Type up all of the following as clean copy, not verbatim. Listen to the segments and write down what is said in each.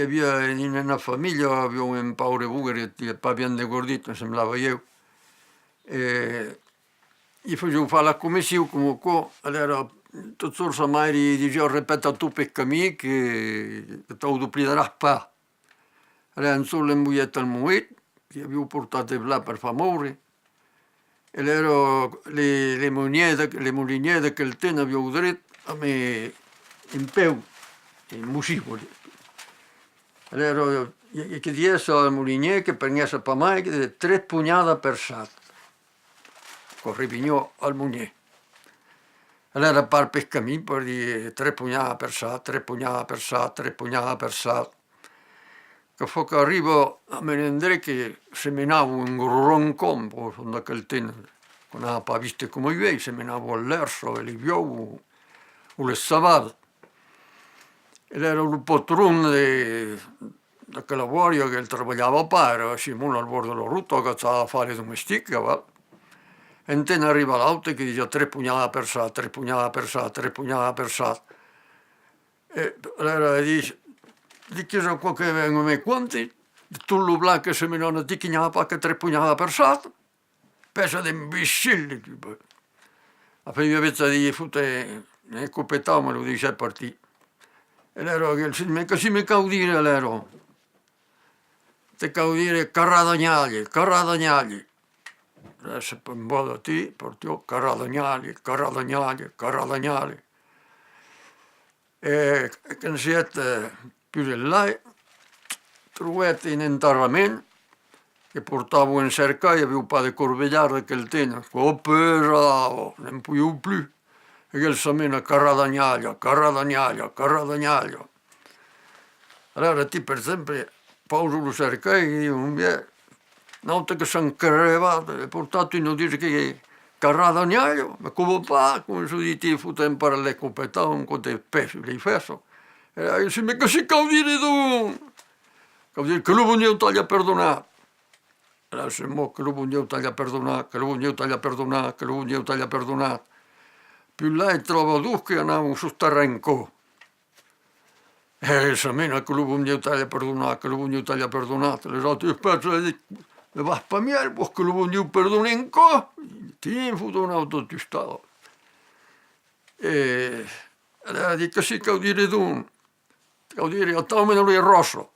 havia in una famiglia, aveva un paure bulgari, il papian de gordit, mi semblava io, e gli facevo fare la commissione come qua, allora tutto sorsa mai diceva ripeta tu per me che ti ho duplicato pa. Allora non solo le mugliette al muit, che avevo portate là per famore, e le mulignette che il ten avevo dritto a me in peu, in musicoli. Allora che disse al muligné che prendesse per me che 3 pugnate per sato, con ripignò al muligné. Allora par per cammino per dire 3 pugnate per sato, 3 pugnate per sato, 3 pugnate per sato. Che fu che arrivo a Menendré che seminavo un gran campo, da quel tempo, non aveva pas visto come io, seminavo l'erso, le viove, o le savate. Ed era il patrone di quella guardia che lavorava pas, era Simone al bordo della rotta che stava a fare domestica, va? E in te arriva l'auto che dice 3 pugnate per sato, 3 pugnate per sato, 3 pugnate per sato. E allora dice, di che sono qua che vengono i quanti, tutto il blanco che seminano di chi ne ha fatto 3 pugnate per sato, pesa di imbecilli. La prima volta di fute, ne copettavo, me lo dice partì. E allora così mi caudire allora. Te caudire carradagnagli. Adesso per un po' da te, portiamo carradagnagli. E che siete più di là, trovate in interramento, che portavo in cercaia, avevo un po' di corvegliare che il tenno, oh pesavo, non potevo più. E che il samena carradagnaglia. Allora ti per esempio, pauso lo cercai, una volta che sono crevato, ho portato in dire che carradagnaglia, ma come fa, come si dice, fu tempo per le competenti, con dei pesci, dei fesso. E io si mi così caudire tu, caudire che lui non taglia perdonato. Allora se mo che lui non taglia perdonato, più là trovo due che andavano su terreno. E samena che lui non taglia perdonato, le altre specie le va a miele, perché lui non perdonato, ti fu un autogiustato. E allora dico sì, caudire tu, caudire a taumeno lui è rosso.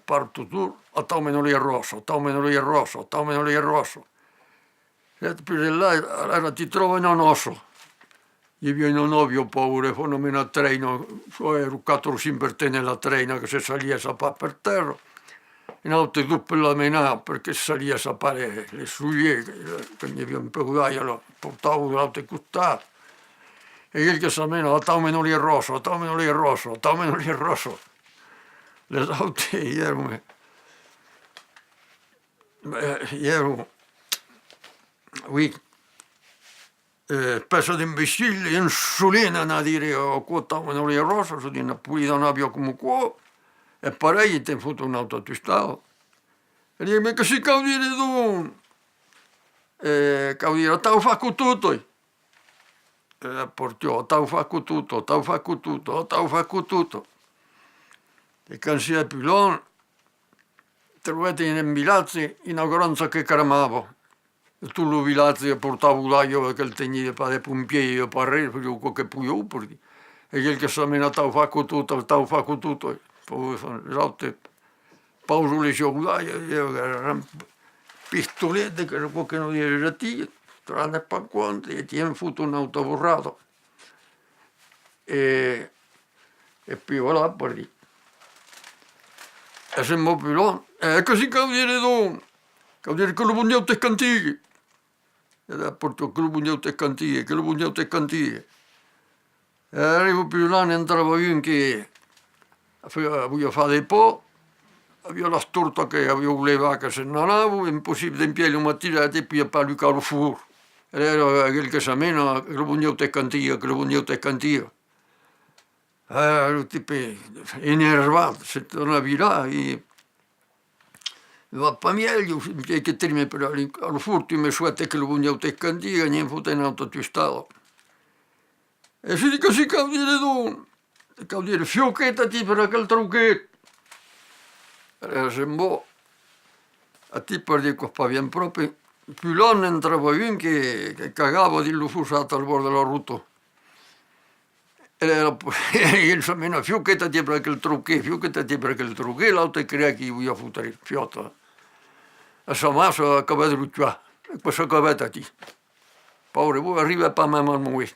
Parto tu, a taumeno lui è rosso. E più di là, allora ti trovano un osso. Io viene un ovvio paura, fanno una trena, ero 4 o 5 per te nella trena che si salia a sapere per terra, in altre due per la menà perché si salia a sapere le suglie, che mi avevano pegato, lo portavo dall'altro costato. E il che sa meno, a taumeno lì è rosso. Le altre ero oui, peso di imbecille, insulina a dire qua taumeno lì è rosso, su di una pulita nabbia come qua, e pareil, ti fotto un autogiustato. E dico, che si caudire tu? Caudire, t'ho fatto tutto. Portiò, t'ho fatto tutto. E quando si è più long, trovate in Milazzi una granza che cremavo. E tu lo Milazzi portavo là io che il tegnile per le pompieri, io parere, perché qualche puio, perché e quel che sa meno t'ho fatto tutto. Poi sono esatte, pauso le sciogolaie, erano pistolette che qualche non dire retire, tranne per quanti, e ti hanno fatto un autoborrato. E poi voilà, perché e se mo più là, così caudire tu, caudire che lo bugnò te cantighi. E da porto che lo bugnò te cantighi. E arrivo più là, ne entravo io in che voglio fare dei po', avevo la storta che avevo levato che se non avevo, è impossibile in piedi una mattina e poi a parlare caro fur. E era quel che sa meno, che lo bugnò te cantighi. Ero tipo innervato, se tornavi là, va per meglio, che termine per allo furto mi suete che lo bugnò te cantighi, niente fotte in autogiustato. E si dice così caudire tu, cau dire, fiocchettati per aquel trucchet. Se'n bo, a ti per dire che spavien proprio, più l'anno entrava un che cagava di lo fusato al bordo della ruta. E insomma, fiocchettati per aquel trucchet, fiocchettati per aquel trucchet, l'altro crea che io voglio fottere il fiotto. A sa massa acaba di rucciare, e questa cavetta ti. Paure, voi arriva per me,